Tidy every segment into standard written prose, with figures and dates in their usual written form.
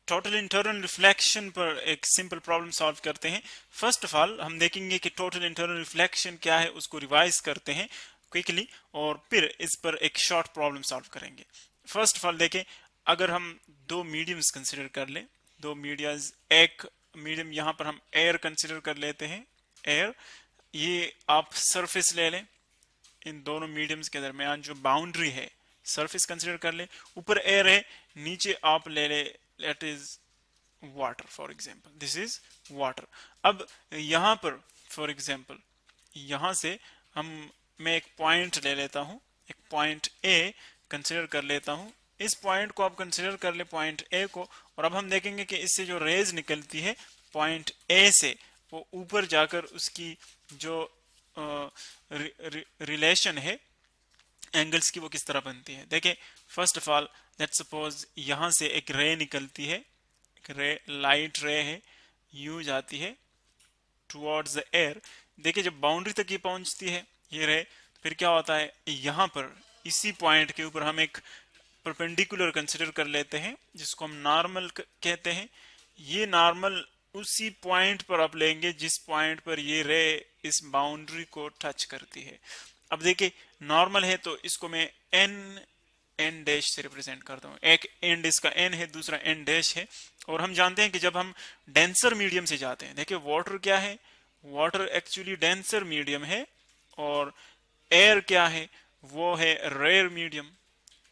Total internal reflection पर एक simple problem solve करते हैं। फर्स्ट ऑफ ऑल हम देखेंगे कि टोटल इंटरनल रिफ्लेक्शन क्या है, उसको रिवाइज करते हैं क्विकली, और फिर इस पर एक शॉर्ट प्रॉब्लम सॉल्व करेंगे। फर्स्ट ऑफ ऑल देखें, अगर हम दो मीडियम्स कंसिडर कर लें, दो मीडियम्स, एक मीडियम यहाँ पर हम एयर कंसिडर कर लेते हैं, एयर, ये आप सरफेस ले लें, इन दोनों मीडियम्स के दरमियान जो बाउंड्री है सरफेस कंसिडर कर ले, ऊपर एयर है, नीचे आप ले ले let is water, for example this is water. अब यहां पर फॉर एग्जांपल यहां से हम, मैं एक पॉइंट ले लेता हूं, एक पॉइंट ए कंसिडर कर लेता हूं, इस पॉइंट को आप कंसिडर कर ले, पॉइंट ए को, और अब हम देखेंगे कि इससे जो रेज निकलती है पॉइंट ए से, वो ऊपर जाकर उसकी जो रिलेशन है एंगल्स की, वो किस तरह बनती है। देखिए, first of all let's suppose यहां से एक रे निकलती है, एक रे, लाइट रे है, यू जाती है टुवर्ड्स द एयर। देखिए, जब बाउंड्री तक ये पहुंचती है ये रे, तो फिर क्या होता है, यहां पर इसी पॉइंट के ऊपर हम एक परपेंडिकुलर कंसिडर कर लेते हैं, जिसको हम नॉर्मल कहते हैं। ये नॉर्मल उसी पॉइंट पर आप लेंगे जिस पॉइंट पर ये रे इस बाउंड्री को टच करती है। अब देखिए, नॉर्मल है तो इसको मैं एन डैश से रिप्रेजेंट करता हूँ, एक एंड इसका एन है, दूसरा एन डैश है। और हम जानते हैं कि जब हम डेंसर मीडियम से जाते हैं, देखिए वाटर क्या है, वाटर एक्चुअली डेंसर मीडियम है, और एयर क्या है, वो है रेयर मीडियम।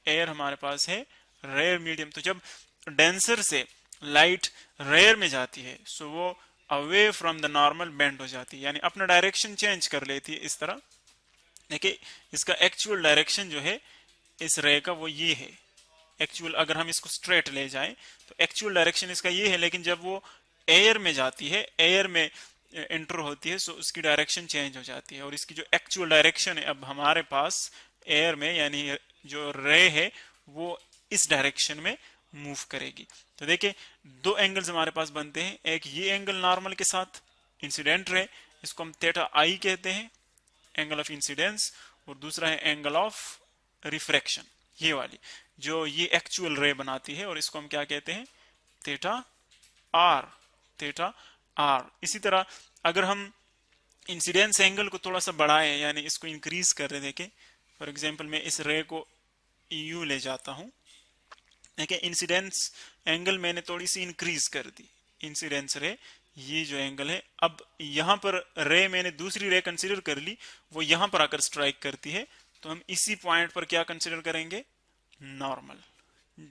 एयर हमारे पास है रेयर मीडियम। तो जब डेंसर से लाइट रेयर में जाती है, सो वो away from the normal bend हो जाती है, यानी अपना डायरेक्शन चेंज कर लेती है इस तरह। देखिए, इसका एक्चुअल डायरेक्शन जो है इस रे का वो ये है एक्चुअल, अगर हम इसको स्ट्रेट ले जाएं तो एक्चुअल डायरेक्शन इसका ये है, लेकिन जब वो एयर में जाती है, एयर में एंटर होती है, सो उसकी डायरेक्शन चेंज हो जाती है, और इसकी जो एक्चुअल डायरेक्शन है अब हमारे पास एयर में, यानी जो रे है वो इस डायरेक्शन में मूव करेगी। तो देखिए, दो एंगल्स हमारे पास बनते हैं, एक ये एंगल नॉर्मल के साथ इंसिडेंट रे, इसको हम थीटा आई कहते हैं, एंगल ऑफ इंसिडेंस, और दूसरा है एंगल ऑफ रिफ्रैक्शन, ये वाली जो ये एक्चुअल रे बनाती है, और इसको हम क्या कहते हैं, थीटा आर, थीटा आर। इसी तरह अगर हम इंसिडेंस एंगल को थोड़ा सा बढ़ाएं, यानी इसको इंक्रीज कर रहे, देखें फॉर एग्जांपल मैं इस रे को यू ले जाता हूं, देखिए इंसिडेंस एंगल मैंने थोड़ी सी इंक्रीज कर दी, इंसिडेंस रे ये जो एंगल है, अब यहां पर रे मैंने दूसरी रे कंसीडर कर ली, वो यहां पर आकर स्ट्राइक करती है, तो हम इसी पॉइंट पर क्या कंसीडर करेंगे, नॉर्मल।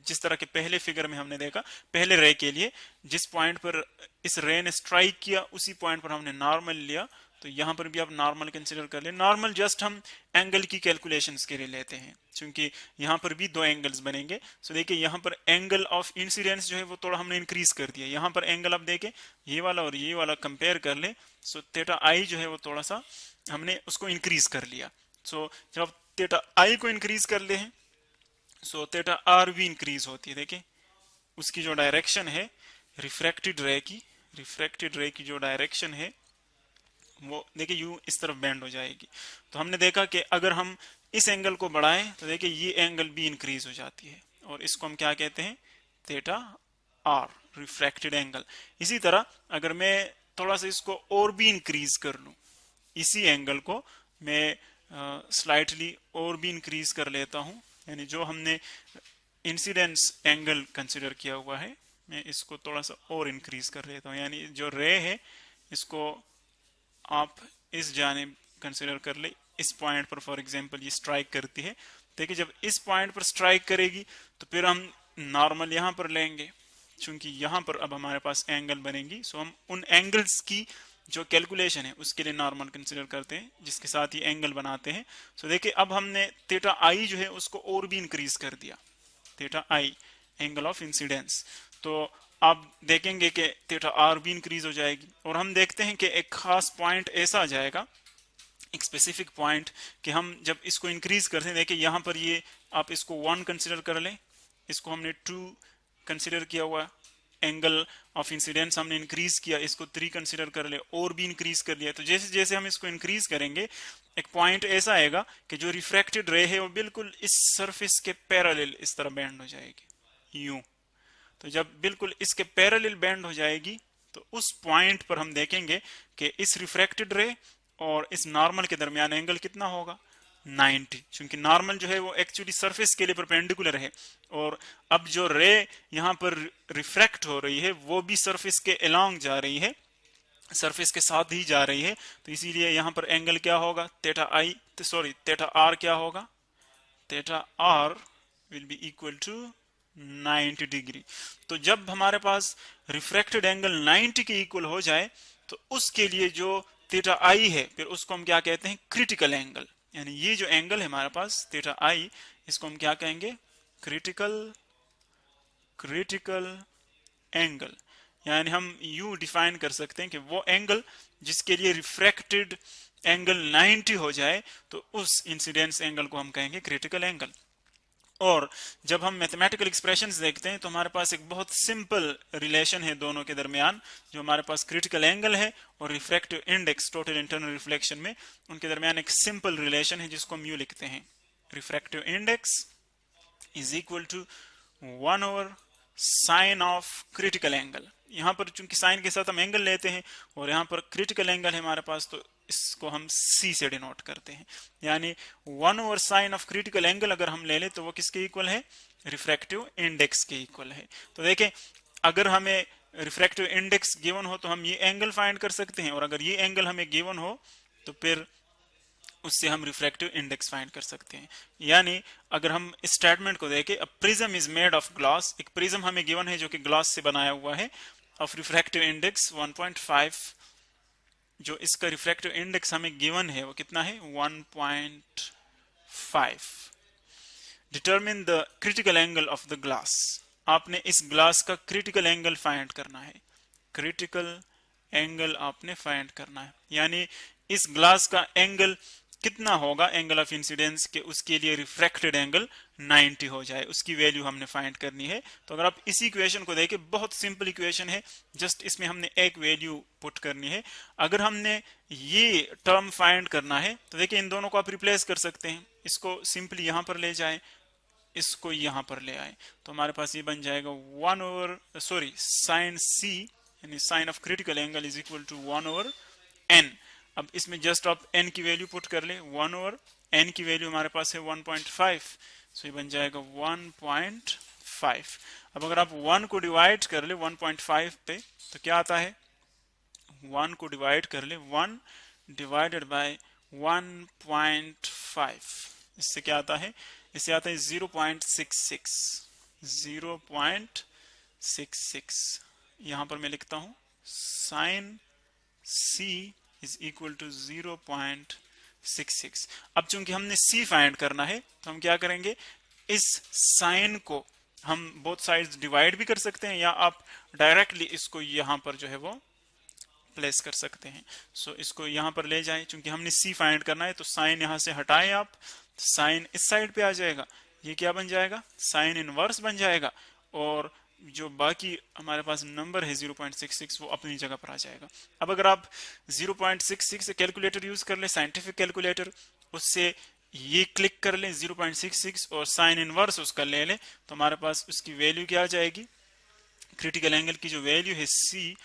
जिस तरह के पहले फिगर में हमने देखा, पहले रे के लिए जिस पॉइंट पर इस रे ने स्ट्राइक किया उसी पॉइंट पर हमने नॉर्मल लिया, तो यहां पर भी आप नॉर्मल कंसीडर कर ले। नॉर्मल जस्ट हम एंगल की कैलकुलेशंस के लिए लेते हैं, क्योंकि यहां पर भी दो एंगल्स बनेंगे। सो देखिए, यहां पर एंगल ऑफ इंसिडेंस जो है वो थोड़ा हमने इंक्रीज कर दिया, यहां पर एंगल आप देखें ये वाला और ये वाला कंपेयर कर ले, सो थीटा आई जो है वो थोड़ा सा हमने उसको इंक्रीज कर लिया। सो जब आप थीटा आई को इंक्रीज कर ले हैं, सो थीटा आर भी इंक्रीज होती है। देखिए, उसकी जो डायरेक्शन है रिफ्रैक्टेड रे की, रिफ्रैक्टेड रे की जो डायरेक्शन है वो देखिए यू इस तरफ बेंड हो जाएगी। तो हमने देखा कि अगर हम इस एंगल को बढ़ाएं तो देखिए ये एंगल भी इंक्रीज हो जाती है, और इसको हम क्या कहते हैं, थीटा आर, रिफ्रैक्टेड एंगल। इसी तरह अगर मैं थोड़ा सा इसको और भी इंक्रीज कर लूं, इसी एंगल को मैं स्लाइटली और भी इंक्रीज कर लेता हूं, यानी जो हमने इंसिडेंस एंगल कंसिडर किया हुआ है मैं इसको थोड़ा सा और इंक्रीज कर लेता हूं, यानी जो रे है इसको आप इस जानिब कंसिडर कर ले, इस पॉइंट पर फॉर एग्जांपल ये स्ट्राइक करती है। देखिए, जब इस पॉइंट पर स्ट्राइक करेगी तो फिर हम नॉर्मल यहां पर लेंगे, क्योंकि यहां पर अब हमारे पास एंगल बनेगी। सो हम उन एंगल्स की जो कैलकुलेशन है उसके लिए नॉर्मल कंसिडर करते हैं, जिसके साथ ये एंगल बनाते हैं। सो देखिए, अब हमने थीटा आई जो है उसको और भी इंक्रीज कर दिया, theta I angle of incidence. तो आप देखेंगे कि थीटा आर भी इंक्रीज हो जाएगी, और हम देखते हैं कि एक खास पॉइंट ऐसा आ जाएगा, एक स्पेसिफिक पॉइंट, कि हम जब इसको इंक्रीज करते हैं, देखिए यहां पर ये आप इसको 1 कंसिडर कर लें, इसको हमने 2 कंसिडर किया हुआ, एंगल ऑफ इंसिडेंस हमने इंक्रीज किया, इसको 3 कंसिडर कर ले, और भी इंक्रीज कर लिया। तो जैसे जैसे हम इसको इंक्रीज करेंगे एक पॉइंट ऐसा आएगा कि जो रिफ्रैक्टेड रे है वो बिल्कुल इस सरफेस के पैरेलल इस तरह बेंड हो जाएगी, यूं। तो जब बिल्कुल इसके पैरेलल बेंड हो जाएगी तो उस पॉइंट पर हम देखेंगे कि इस रिफ्रैक्टेड रे और इस नॉर्मल के दरमियान एंगल कितना होगा, 90, क्योंकि नॉर्मल जो है वो एक्चुअली सरफेस के लिए परपेंडिकुलर है और अब जो रे यहाँ पर रिफ्रैक्ट हो रही है वो भी सरफेस के अलोंग जा रही है, सरफेस के साथ ही जा रही है, तो इसीलिए यहाँ पर एंगल क्या होगा, थीटा आर क्या होगा, theta R will be equal to 90 डिग्री। तो जब हमारे पास रिफ्रैक्टेड एंगल 90 के इक्वल हो जाए तो उसके लिए जो थीटा आई है फिर उसको हम क्या कहते हैं, क्रिटिकल एंगल। यानी ये जो एंगल है हमारे पास थीटा आई, इसको हम क्या कहेंगे, क्रिटिकल एंगल। यानी हम यू डिफाइन कर सकते हैं कि वो एंगल जिसके लिए रिफ्रैक्टेड एंगल 90 हो जाए तो उस इंसिडेंस एंगल को हम कहेंगे क्रिटिकल एंगल। और जब हम मैथमेटिकल एक्सप्रेशंस देखते हैं तो हमारे पास एक बहुत सिंपल रिलेशन है दोनों के दरमियान, जो हमारे पास क्रिटिकल एंगल है और refractive index total internal reflection में उनके दरमियान एक सिंपल रिलेशन है जिसको हम यूं लिखते हैं, refractive index is equal to 1 over sine of critical angle. यहाँ पर चूंकि साइन के साथ हम एंगल लेते हैं और यहाँ पर क्रिटिकल एंगल है हमारे पास, तो इसको हम C से डिनोट करते हैं। यानी 1 over sine of critical angle अगर हम ले लें तो वो किसके इक्वल है, रिफ्रैक्टिव इंडेक्स के इक्वल है। तो देखें अगर हमें रिफ्रैक्टिव इंडेक्स गिवन हो तो हम ये एंगल फाइंड कर सकते हैं, और अगर ये एंगल हमें गिवन हो तो फिर उससे हम रिफ्रैक्टिव इंडेक्स फाइंड कर सकते हैं। यानी अगर हम स्टेटमेंट को देखें, a prism is made of glass, एक प्रिज्म हमें गिवन है जो कि ग्लास से बनाया हुआ है, ऑफ रिफ्रैक्टिव इंडेक्स 1.5, जो इसका रिफ्रैक्टिव इंडेक्स हमें गिवन है वो कितना है, 1.5। Determine the critical angle of the glass, आपने इस ग्लास का क्रिटिकल एंगल फाइंड करना है, क्रिटिकल एंगल आपने फाइंड करना है। यानी इस ग्लास का एंगल कितना होगा, एंगल ऑफ इंसिडेंस के उसके लिए रिफ्रैक्टेड एंगल 90 हो जाए, उसकी वैल्यू हमने फाइंड करनी है। तो अगर आप इसी इक्वेशन को देखें, बहुत सिंपल इक्वेशन है, जस्ट इसमें हमने एक वैल्यू पुट करनी है। अगर हमने ये टर्म फाइंड करना है तो देखिए इन दोनों को आप रिप्लेस कर सकते हैं, इसको सिंपली यहां पर ले जाएं, इसको यहां पर ले आए, तो हमारे पास ये बन जाएगा 1 ओवर साइन C, यानी sine of critical angle is equal to 1 over n। अब इसमें जस्ट आप n की वैल्यू पुट कर ले, 1 ओवर n की वैल्यू हमारे पास है 1.5, सो ये बन जाएगा 1.5। अब अगर आप 1 को डिवाइड कर ले 1.5 पे तो क्या आता है, 1 को डिवाइड कर ले 1 डिवाइडेड बाय 1.5, इससे क्या आता है, इससे आता है 0.66। यहां पर मैं लिखता हूं sine C is equal to 0.66। अब चूंकि हमने C फाइंड करना है तो हम क्या करेंगे, इस साइन को हम बोथ साइड्स डिवाइड भी कर सकते हैं या आप डायरेक्टली इसको यहां पर जो है वो प्लेस कर सकते हैं। सो इसको यहां पर ले जाएं, चूंकि हमने C फाइंड करना है तो साइन यहां से हटाएं आप, साइन इस साइड पे आ जाएगा, ये क्या बन जाएगा, साइन इनवर्स बन जाएगा, और जो बाकी हमारे पास नंबर है 0.66 वो अपनी जगह पर आ जाएगा। अब अगर आप 0.66 से कैलकुलेटर यूज कर ले, साइंटिफिक कैलकुलेटर, उससे ये क्लिक कर ले 0.66 और साइन इनवर्स उसका ले ले, तो हमारे पास उसकी वैल्यू क्या आ जाएगी, क्रिटिकल एंगल की जो वैल्यू है C,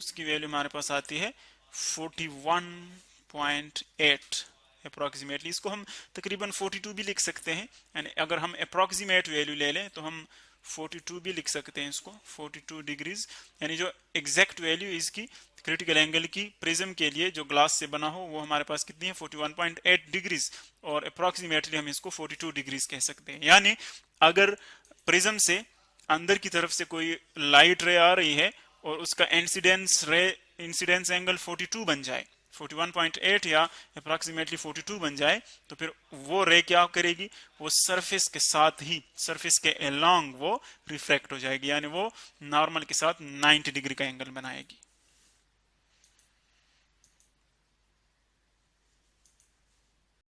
उसकी वैल्यू हमारे पास आती है 41.8 अप्रोक्सीमेटली। इसको हम तकरीबन 42 भी लिख सकते हैं, यानी अगर हम अप्रोक्सीमेट वैल्यू ले लें तो हम 42 भी लिख सकते हैं इसको, 42 डिग्रीज, यानी जो एग्जैक्ट वैल्यू इसकी क्रिटिकल एंगल की प्रिज्म के लिए जो ग्लास से बना हो वो हमारे पास कितनी है, 41.8 डिग्रीज, और अप्रोक्सीमेटली हम इसको 42 डिग्रीज कह सकते हैं। यानी अगर प्रिज्म से अंदर की तरफ से कोई लाइट रे आ रही है और उसका इंसिडेंस एंगल 42 बन जाए, 41.8 या अप्रॉक्सीमेटली 42 बन जाए, तो फिर वो रे क्या करेगी, वो सरफेस के साथ ही, सरफेस के अलोंग वो रिफ्रैक्ट हो जाएगी, यानी वो नॉर्मल के साथ 90 डिग्री का एंगल बनाएगी।